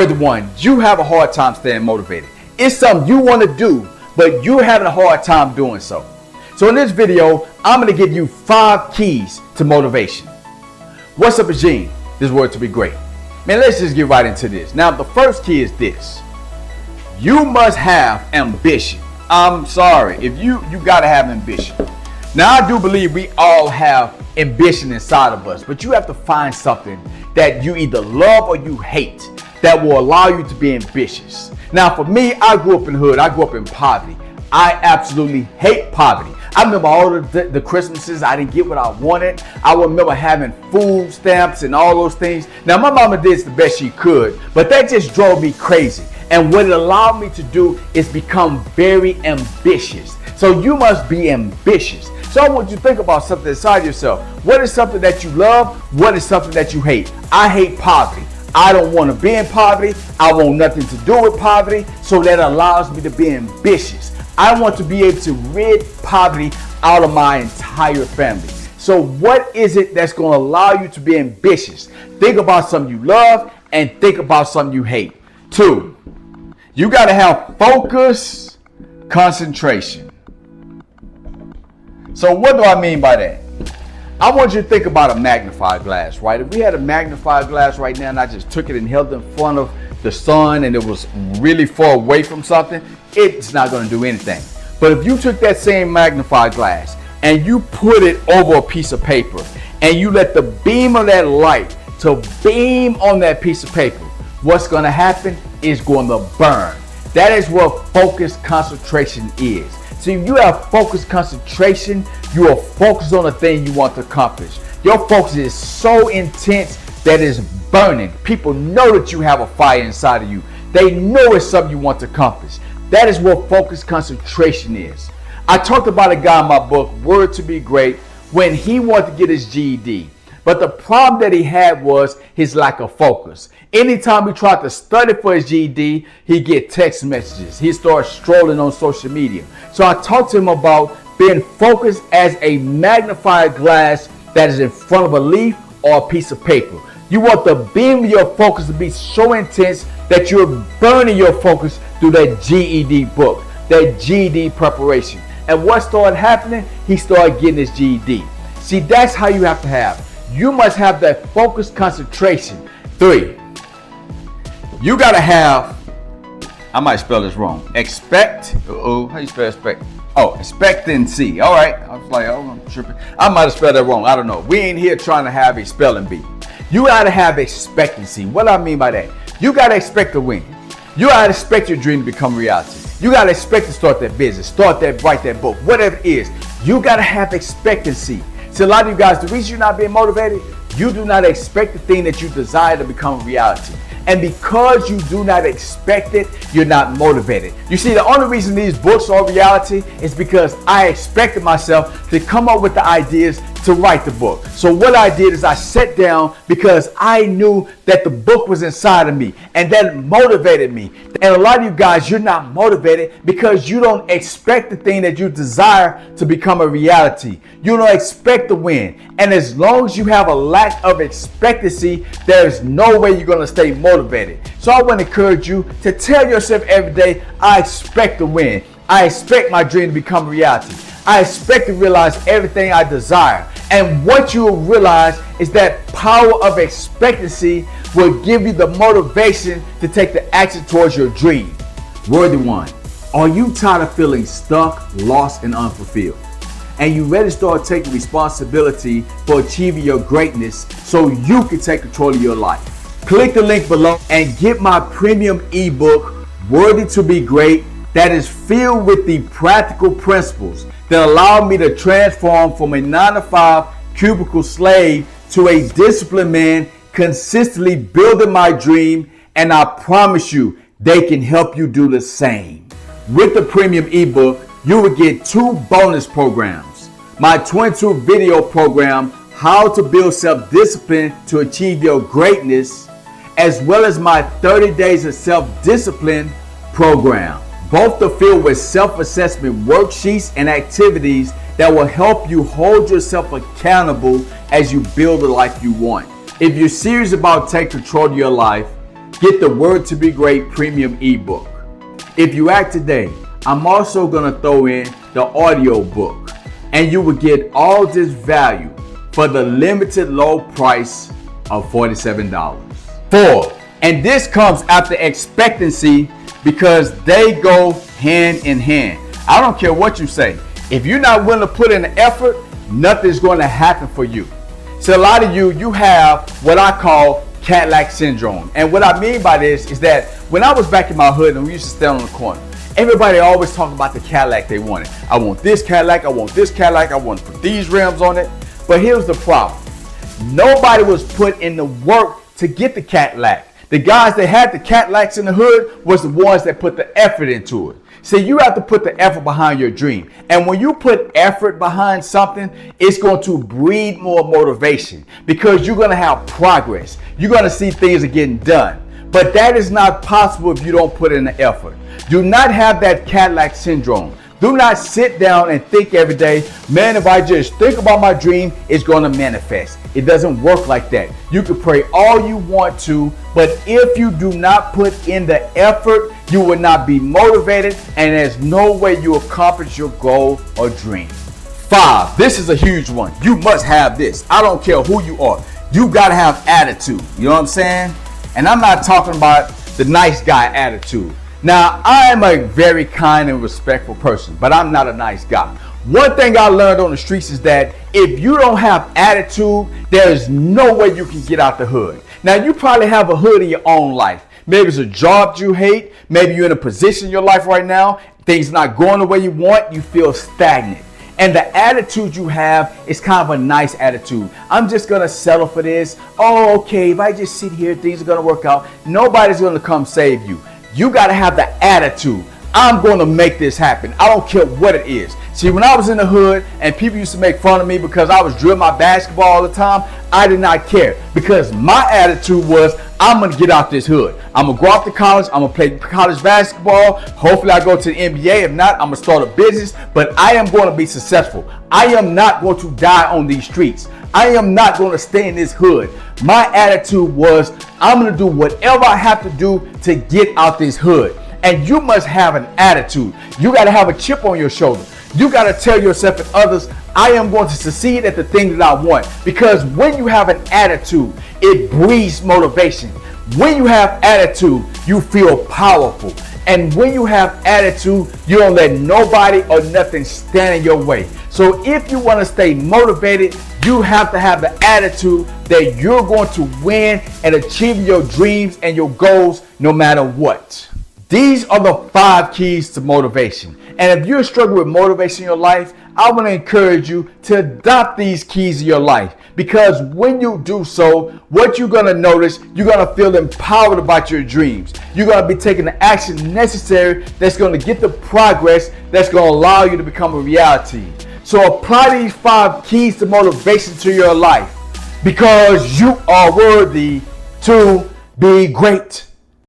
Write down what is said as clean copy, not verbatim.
The one, you have a hard time staying motivated. It's something you want to do, but you're having a hard time doing so. So in this video, I'm going to give you 5 keys to motivation. What's up, Eugene? This word to be great. Man, let's just get right into this. Now, the first key is this. You must have ambition. I'm sorry. If you got to have ambition. Now, I do believe we all have ambition inside of us, but you have to find something that you either love or you hate that will allow you to be ambitious. Now, for me, I grew up in the hood. I grew up in poverty. I absolutely hate poverty. I remember all the Christmases I didn't get what I wanted. I remember having food stamps and all those things. Now, my mama did the best she could, but that just drove me crazy. And what it allowed me to do is become very ambitious. So you must be ambitious. So I want you to think about something inside yourself. What is something that you love? What is something that you hate? I hate poverty. I don't want to be in poverty. I want nothing to do with poverty. So that allows me to be ambitious. I want to be able to rid poverty out of my entire family. So what is it that's going to allow you to be ambitious? Think about something you love and think about something you hate. 2, you got to have focus, concentration. So what do I mean by that? I want you to think about a magnifying glass, right? If we had a magnifying glass right now and I just took it and held it in front of the sun and it was really far away from something, it's not going to do anything. But if you took that same magnifying glass and you put it over a piece of paper and you let the beam of that light to beam on that piece of paper, what's going to happen is going to burn. That is what focused concentration is. So if you have focused concentration, you are focused on the thing you want to accomplish. Your focus is so intense that it's burning. People know that you have a fire inside of you. They know it's something you want to accomplish. That is what focused concentration is. I talked about a guy in my book, Word to Be Great, when he wanted to get his GED. But the problem that he had was his lack of focus. Anytime he tried to study for his GED, he'd get text messages. He'd start strolling on social media. So I talked to him about being focused as a magnifying glass that is in front of a leaf or a piece of paper. You want the beam of your focus to be so intense that you're burning your focus through that GED book, that GED preparation. And what started happening? He started getting his GED. See, that's how you have to have. You must have that focused concentration. 3, you got to have, I might spell this wrong. How you spell expect? Oh, expectancy. All right. I was like, oh, I'm tripping. I might have spelled that wrong. I don't know. We ain't here trying to have a spelling bee. You got to have expectancy. What do I mean by that? You got to expect to win. You got to expect your dream to become reality. You got to expect to start that business, write that book, whatever it is. You got to have expectancy. So a lot of you guys, the reason you're not being motivated, you do not expect the thing that you desire to become a reality. And because you do not expect it, you're not motivated. You see, the only reason these books are reality is because I expected myself to come up with the ideas to write the book. So what I did is I sat down because I knew that the book was inside of me and that motivated me. And a lot of you guys, you're not motivated because you don't expect the thing that you desire to become a reality. You don't expect to win. And as long as you have a lack of expectancy, there's no way you're going to stay motivated. So I want to encourage you to tell yourself every day, I expect to win. I expect my dream to become reality. I expect to realize everything I desire. And what you will realize is that power of expectancy will give you the motivation to take the action towards your dream. Worthy one, are you tired of feeling stuck, lost, and unfulfilled? And you ready to start taking responsibility for achieving your greatness so you can take control of your life? Click the link below and get my premium ebook, Worthy to Be Great, that is filled with the practical principles that allow me to transform from a 9-to-5 cubicle slave to a disciplined man, consistently building my dream, and I promise you, they can help you do the same. With the premium ebook, you will get 2 bonus programs. My 22 video program, How to Build Self-Discipline to Achieve Your Greatness, as well as my 30 Days of Self-Discipline program. Both are filled with self-assessment worksheets and activities that will help you hold yourself accountable as you build the life you want. If you're serious about taking control of your life, get the Word to Be Great premium ebook. If you act today, I'm also going to throw in the audio book, and you will get all this value for the limited low price of $47. 4, and this comes after Expectancy because they go hand in hand. I don't care what you say. If you're not willing to put in the effort, nothing's going to happen for you. So a lot of you have what I call Cadillac syndrome. And what I mean by this is that when I was back in my hood and we used to stand on the corner, everybody always talked about the Cadillac they wanted. I want this Cadillac, I want this Cadillac, I want to put these rims on it. But here's the problem. Nobody was put in the work to get the Cadillac. The guys that had the Cadillacs in the hood was the ones that put the effort into it. See, you have to put the effort behind your dream. And when you put effort behind something, it's going to breed more motivation because you're going to have progress. You're going to see things are getting done. But that is not possible if you don't put in the effort. Do not have that Cadillac syndrome. Do not sit down and think every day, man, if I just think about my dream, it's going to manifest. It doesn't work like that. You can pray all you want to, but if you do not put in the effort, you will not be motivated, and there's no way you accomplish your goal or dream. 5, this is a huge one. You must have this. I don't care who you are. You got to have attitude. You know what I'm saying? And I'm not talking about the nice guy attitude. Now, I am a very kind and respectful person, but I'm not a nice guy. One thing I learned on the streets is that if you don't have attitude, there is no way you can get out the hood. Now, you probably have a hood in your own life. Maybe it's a job you hate. Maybe you're in a position in your life right now, things not going the way you want, you feel stagnant. And the attitude you have is kind of a nice attitude. I'm just going to settle for this. Oh, okay, if I just sit here, things are going to work out. Nobody's going to come save you. You got to have the attitude. I'm going to make this happen. I don't care what it is. See, when I was in the hood and people used to make fun of me because I was drilling my basketball all the time, I did not care because my attitude was, I'm going to get out this hood. I'm going to go off to college. I'm going to play college basketball. Hopefully I go to the NBA. If not, I'm going to start a business, but I am going to be successful. I am not going to die on these streets. I am not going to stay in this hood. My attitude was, I'm going to do whatever I have to do to get out this hood. And you must have an attitude. You got to have a chip on your shoulder. You got to tell yourself and others, I am going to succeed at the thing that I want. Because when you have an attitude, it breeds motivation. When you have attitude, you feel powerful. And when you have attitude, you don't let nobody or nothing stand in your way. So if you want to stay motivated, you have to have the attitude that you're going to win and achieve your dreams and your goals no matter what. These are the 5 keys to motivation. And if you're struggling with motivation in your life, I want to encourage you to adopt these keys in your life. Because when you do so, what you're going to notice, you're going to feel empowered about your dreams. You're going to be taking the action necessary that's going to get the progress that's going to allow you to become a reality. So apply these 5 keys to motivation to your life because you are worthy to be great.